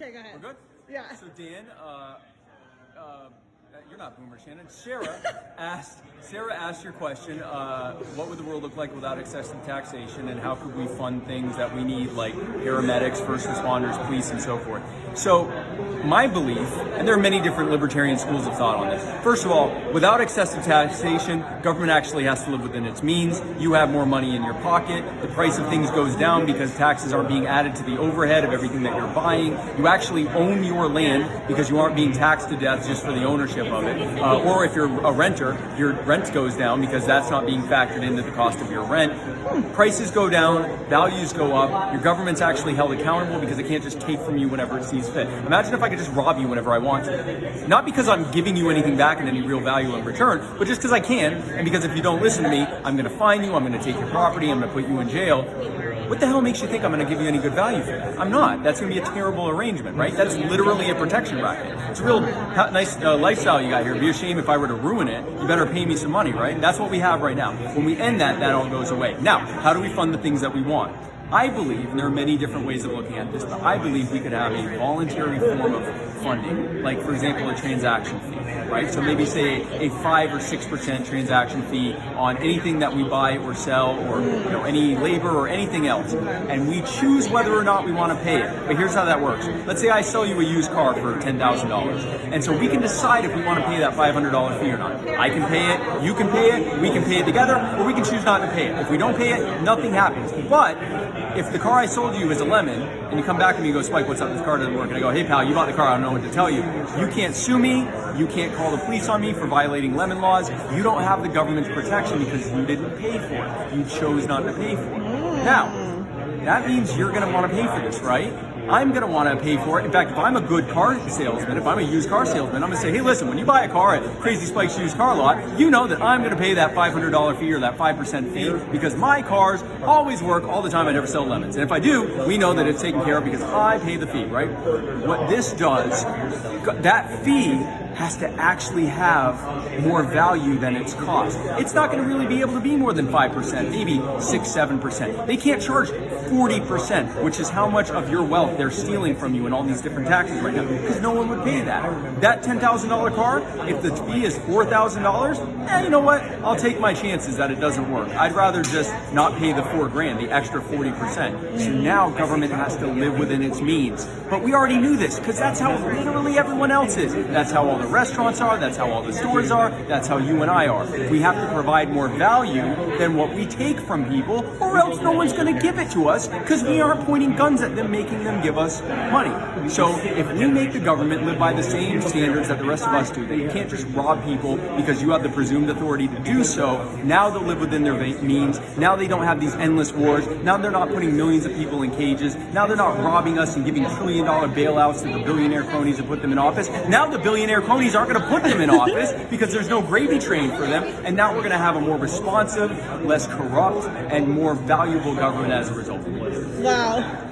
Okay, go ahead. We're good? Yeah. So Dan, you're not Boomer Shannon. Sarah asked your question, what would the world look like without excessive taxation, and how could we fund things that we need, like paramedics, first responders, police, and so forth? So my belief, and there are many different libertarian schools of thought on this. First of all, without excessive taxation, government actually has to live within its means. You have more money in your pocket. The price of things goes down because taxes aren't being added to the overhead of everything that you're buying. You actually own your land because you aren't being taxed to death just for the ownership of it. Or if you're a renter, your rent goes down because that's not being factored into the cost of your rent. Prices go down, values go up. Your government's actually held accountable because it can't just take from you whenever it sees fit. Imagine if I could just rob you whenever I want to. Not because I'm giving you anything back in any real value in return, but just because I can, and because if you don't listen to me, I'm going to fine you, I'm going to take your property, I'm going to put you in jail. What the hell makes you think I'm going to give you any good value for that? I'm not. That's going to be a terrible arrangement, right? That's literally a protection racket. It's a real nice lifestyle you got here. It'd be a shame if I were to ruin it. You better pay me some money, right? That's what we have right now. When we end that, that all goes away. Now, how do we fund the things that we want? I believe, and there are many different ways of looking at this, but I believe we could have a voluntary form of funding, like, for example, a transaction fee, right? So maybe say a 5 or 6% transaction fee on anything that we buy or sell, or any labor or anything else, and we choose whether or not we want to pay it. But here's how that works. Let's say I sell you a used car for $10,000, and so we can decide if we want to pay that $500 fee or not. I can pay it, you can pay it, we can pay it together, or we can choose not to pay it. If we don't pay it, nothing happens. But if the car I sold you is a lemon, and you come back to me and go, Spike, what's up, this car doesn't work, and I go, hey pal, you bought the car, I don't know what to tell you. You can't sue me, you can't call the police on me for violating lemon laws, you don't have the government's protection because you didn't pay for it. You chose not to pay for it. Now, that means you're going to want to pay for this, right? I'm going to want to pay for it. In fact, if I'm a good car salesman, if I'm a used car salesman, I'm going to say, hey, listen, when you buy a car at Crazy Spike's used car lot, you know that I'm going to pay that $500 fee or that 5% fee because my cars always work all the time. I never sell lemons. And if I do, we know that it's taken care of because I pay the fee, right? What this does, that fee has to actually have more value than its cost. It's not going to really be able to be more than 5%, maybe 6-7%. They can't charge 40%, which is how much of your wealth they're stealing from you in all these different taxes right now, because no one would pay that. That $10,000 car, if the fee is $4,000, you know what? I'll take my chances that it doesn't work. I'd rather just not pay the $4,000, the extra 40%. So now government has to live within its means. But we already knew this, because that's how literally everyone else is. That's how all the restaurants are, that's how all the stores are, that's how you and I are. We have to provide more value than what we take from people, or else no one's going to give it to us, because we aren't pointing guns at them, making them give us money. So if we make the government live by the same standards that the rest of us do, that you can't just rob people because you have the presumed authority to do so, now they'll live within their means, now they don't have these endless wars, now they're not putting millions of people in cages, now they're not robbing us and giving $1 trillion bailouts to the billionaire cronies to put them in office. Now the billionaire cronies aren't going to put them in office because there's no gravy train for them, and now we're going to have a more responsive, less corrupt, and more valuable government as a result. Wow.